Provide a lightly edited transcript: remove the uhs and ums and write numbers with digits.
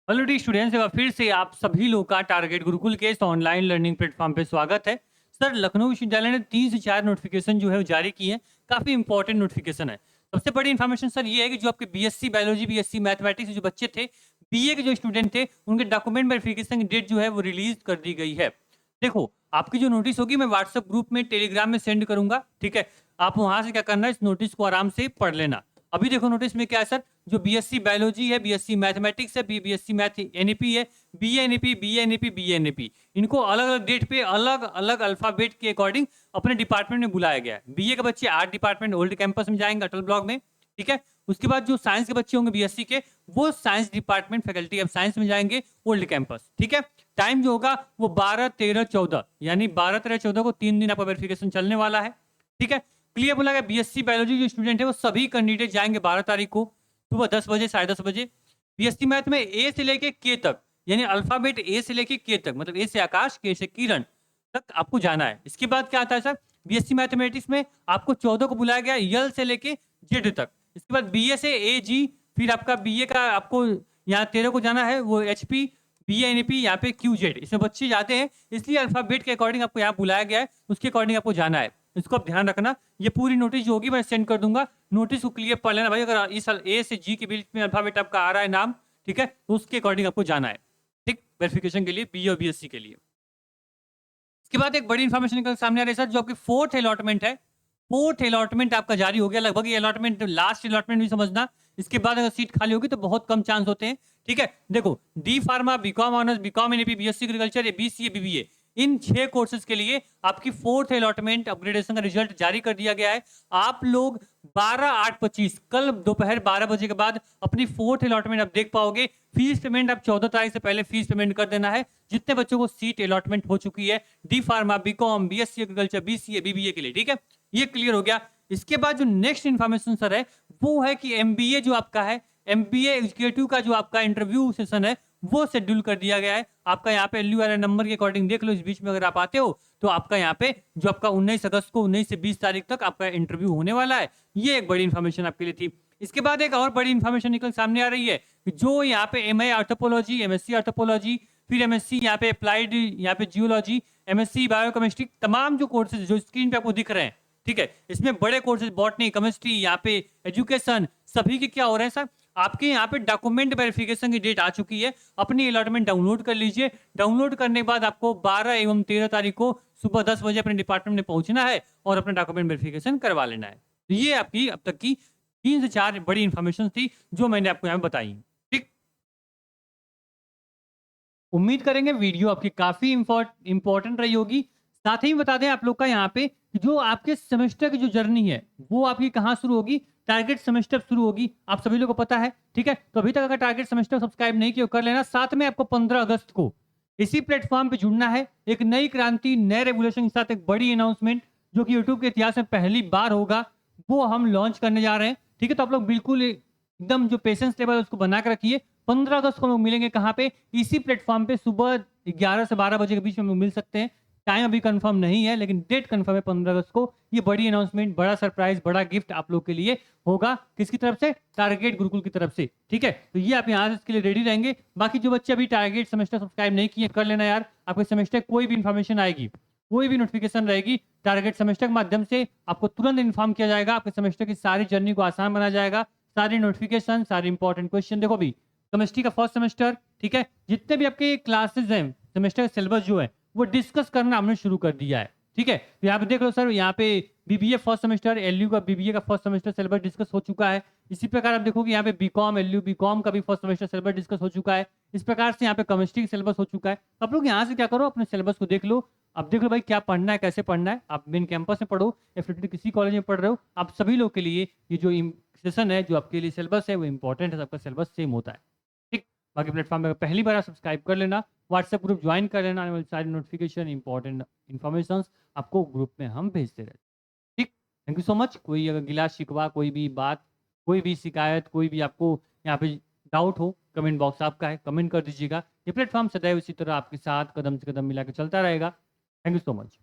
Hello D students, एक बार फिर से आप सभी लोग का टारगेट गुरुकुल के इस ऑनलाइन लर्निंग प्लेटफॉर्म पे स्वागत है। सर, लखनऊ विश्वविद्यालय ने 3 से 4 नोटिफिकेशन जो है वो जारी की है। काफ़ी इंपॉर्टेंट नोटिफिकेशन है। सबसे बड़ी इन्फॉर्मेशन सर ये है कि जो आपके बीएससी बायोलॉजी, बीएससी मैथमेटिक्स जो बच्चे थे, बीए के जो स्टूडेंट थे, उनके डॉक्यूमेंट वेरिफिकेशन की डेट जो है वो रिलीज कर दी गई है। देखो, आपकी जो नोटिस होगी मैं व्हाट्सएप ग्रुप में, टेलीग्राम में सेंड करूंगा, ठीक है। आप वहां से क्या करना है, इस नोटिस को आराम से पढ़ लेना। अभी देखो नोटिस में क्या है सर, जो बीएससी बायोलॉजी है, बीएससी मैथमेटिक्स है, बीएससी मैथ एनईपी है, BA NEP, BA NEP, BA NEP, इनको अलग अलग डेट पे अलग अलग अल्फाबेट के अकॉर्डिंग अपने डिपार्टमेंट में बुलाया गया है। बीए के बच्चे आर्ट डिपार्टमेंट ओल्ड कैंपस में जाएंगे, अटल ब्लॉक में, ठीक है। उसके बाद जो साइंस के बच्चे होंगे बीएससी के, वो science department faculty of science में जाएंगे, ओल्ड कैंपस, ठीक है। टाइम जो होगा वो 12, 13, 14, यानी 12, 13, 14 को 3 दिन आपका वेरिफिकेशन चलने वाला है, ठीक है। क्लियर बोला गया। बीएससी बायोलॉजी जो स्टूडेंट है वो सभी कैंडिडेट जाएंगे 12 तारीख को सुबह 10 बजे, 10:30 बजे। बीएससी मैथ में ए से लेके के तक, यानी अल्फाबेट ए से लेके के तक, मतलब ए से आकाश, के से किरण तक आपको जाना है। इसके बाद क्या आता है सर, बीएससी मैथमेटिक्स में आपको 14 को बुलाया गया, यल से लेके जेड तक। इसके बाद बीए से ए जी, फिर आपका बीए का आपको यहाँ 13 को जाना है, वो एचपी, बी एनपी, यहाँ पे क्यू जेड, इसमें बच्चे जाते हैं, इसलिए अल्फाबेट के अकॉर्डिंग आपको यहाँ बुलाया गया है, उसके अकॉर्डिंग आपको जाना है। इसको आप ध्यान रखना। ये पूरी नोटिस जो होगी मैं सेंड कर दूंगा, नोटिस को क्लियर पढ़ लेना भाई। अगर इस ए से जी के बीच में अल्फाबेट आपका आ रहा है नाम, ठीक है, तो उसके अकॉर्डिंग आपको जाना है, ठीक, वेरिफिकेशन के लिए, बी और बीएससी के लिए। इसके बाद एक बड़ी इंफॉर्मेशन निकल सामने आ रही है सर, जो आपकी फोर्थ अलॉटमेंट है, फोर्थ अलॉटमेंट आपका जारी हो गया लगभग। ये अलॉटमेंट लास्ट अलॉटमेंट भी समझना, इसके बाद अगर सीट खाली होगी तो बहुत कम चांस होते हैं, ठीक है। देखो, D pharma, BCom honours, BCom NEP, BSc agriculture, BCA, BBA, in 6 courses के लिए आपकी फोर्थ अलॉटमेंट अपग्रेडेशन का रिजल्ट जारी कर दिया गया है। आप लोग 12/8/25 कल दोपहर 12 बजे के बाद अपनी फोर्थ अलॉटमेंट आप देख पाओगे। फीस पेमेंट आप 14 तारीख से पहले फीस पेमेंट कर देना है, जितने बच्चों को सीट अलॉटमेंट हो चुकी है D pharma, BCom, BSc agriculture, BCA, BBA के लिए, ठीक है। ये क्लियर हो गया। इसके बाद जो नेक्स्ट इन्फॉर्मेशन सर है, वो है कि एमबीए जो आपका है, एमबीए एग्जीक्यूटिव का जो आपका इंटरव्यू सेशन है, वो शेड्यूल कर दिया गया है। आपका यहाँ पे एलयू वाले नंबर के अकॉर्डिंग देख लो, इस बीच में अगर आप आते हो तो आपका यहाँ पे जो आपका 19 अगस्त को 19 से 20 तारीख तक आपका इंटरव्यू होने वाला है। ये एक बड़ी इन्फॉर्मेशन आपके लिए थी। इसके बाद एक और बड़ी इन्फॉर्मेशन निकल सामने आ रही है कि जो यहाँ पे एमए आर्थोपोलॉजी, एमएससी आर्थोपोलॉजी, फिर एमएससी यहाँ पे अप्लाइड, यहाँ पे जियोलॉजी, एमएससी बायोकेमिस्ट्री, तमाम जो कोर्सेज जो स्क्रीन पे आपको दिख रहे हैं, ठीक है, इसमें बड़े कोर्सेज बॉटनी, केमिस्ट्री, यहाँ पे एजुकेशन, सभी के क्या हो रहे हैं सर, आपके यहाँ पे डॉक्यूमेंट वेरिफिकेशन की डेट आ चुकी है। अपनी अलॉटमेंट डाउनलोड कर लीजिए। डाउनलोड करने के बाद आपको 12 एवं 13 तारीख को सुबह 10 बजे अपने डिपार्टमेंट में पहुंचना है और अपना डॉक्यूमेंट वेरिफिकेशन करवा लेना है। तो ये आपकी अब तक की 3 से 4 बड़ी इंफॉर्मेशन थी जो मैंने आपको यहाँ बताई, ठीक। उम्मीद करेंगे वीडियो आपकी काफी इंपॉर्टेंट रही होगी। साथ ही बता दें आप लोग का यहाँ पे जो आपके सेमेस्टर की जो जर्नी है वो आपकी कहाँ शुरू होगी, टारगेट सेमेस्टर शुरू होगी, आप सभी लोग को पता है, ठीक है। तो अभी तक अगर टारगेट सेमेस्टर सब्सक्राइब नहीं किया कर लेना। साथ में आपको 15 अगस्त को इसी प्लेटफॉर्म पे जुड़ना है। एक नई क्रांति, नए रेवोल्यूशन के साथ एक बड़ी अनाउंसमेंट जो कि यूट्यूब के इतिहास में पहली बार होगा, वो हम लॉन्च करने जा रहे हैं, ठीक है। तो आप लोग बिल्कुल एकदम जो पेशेंस लेवल है उसको बना के रखिए। 15 अगस्त को हम लोग मिलेंगे कहाँ पे, इसी प्लेटफॉर्म पे सुबह 11 से 12 बजे के बीच में हम लोग मिल सकते हैं। टाइम अभी कंफर्म नहीं है लेकिन डेट कंफर्म है 15 अगस्त को। ये बड़ी अनाउंसमेंट, बड़ा सरप्राइज, बड़ा गिफ्ट आप लोग के लिए होगा। किसकी तरफ से, टारगेट गुरुकुल की तरफ से, ठीक है। तो ये आप यहाँ से इसके लिए रेडी रहेंगे। बाकी जो बच्चे अभी टारगेट सेमेस्टर सब्सक्राइब नहीं किए कर लेना यार। आपके सेमेस्टर कोई भी इंफॉर्मेशन आएगी, कोई भी नोटिफिकेशन रहेगी टारगेट सेमेस्टर के माध्यम से आपको तुरंत इन्फॉर्म किया जाएगा। आपके सेमेस्टर की सारी जर्नी को आसान बनाया जाएगा। सारी नोटिफिकेशन, सारे इंपॉर्टेंट क्वेश्चन, देखो भी केमिस्ट्री का फर्स्ट सेमेस्टर, ठीक है, जितने भी आपके क्लासेस हैं, सेमेस्टर का सिलेबस जो है वो डिस्कस करना हमने शुरू कर दिया है, ठीक है। तो यहाँ पे देख लो सर, यहाँ पे बीबीए फर्स्ट सेमेस्टर, एलयू का बीबीए का फर्स्ट सेमेस्टर सिलेबस डिस्कस हो चुका है। इसी प्रकार आप देखोगे यहाँ पे बीकॉम, एलयू बीकॉम का भी फर्स्ट सेमेस्टर सिलेबस डिस्कस हो चुका है। इस प्रकार से यहाँ पे केमिस्ट्री का सिलेबस हो चुका है। आप लोग यहाँ से क्या करो, अपने सिलेबस को देख लो। अब देख लो भाई क्या पढ़ना है, कैसे पढ़ना है। आप मेन कैंपस में पढ़ो या फिर किसी कॉलेज में पढ़ रहे हो, आप सभी लोग के लिए ये जो सेशन है, जो आपके लिए सिलेबस है वो इंपॉर्टेंट है। सबका सिलेबस सेम होता है, ठीक। बाकी प्लेटफॉर्म में पहली बार आप सब्सक्राइब कर लेना, व्हाट्सएप ग्रुप ज्वाइन कर लेना, आने वाली सारी नोटिफिकेशन, इंपॉर्टेंट इन्फॉर्मेशन आपको ग्रुप में हम भेजते रहते हैं, ठीक। Thank you so much. कोई अगर गिला शिकवा, कोई भी बात, कोई भी शिकायत, कोई भी आपको यहाँ पे डाउट हो, कमेंट बॉक्स आपका है, कमेंट कर दीजिएगा। ये प्लेटफॉर्म सदैव इसी तरह आपके साथ कदम से कदम मिला के चलता रहेगा। Thank you so much.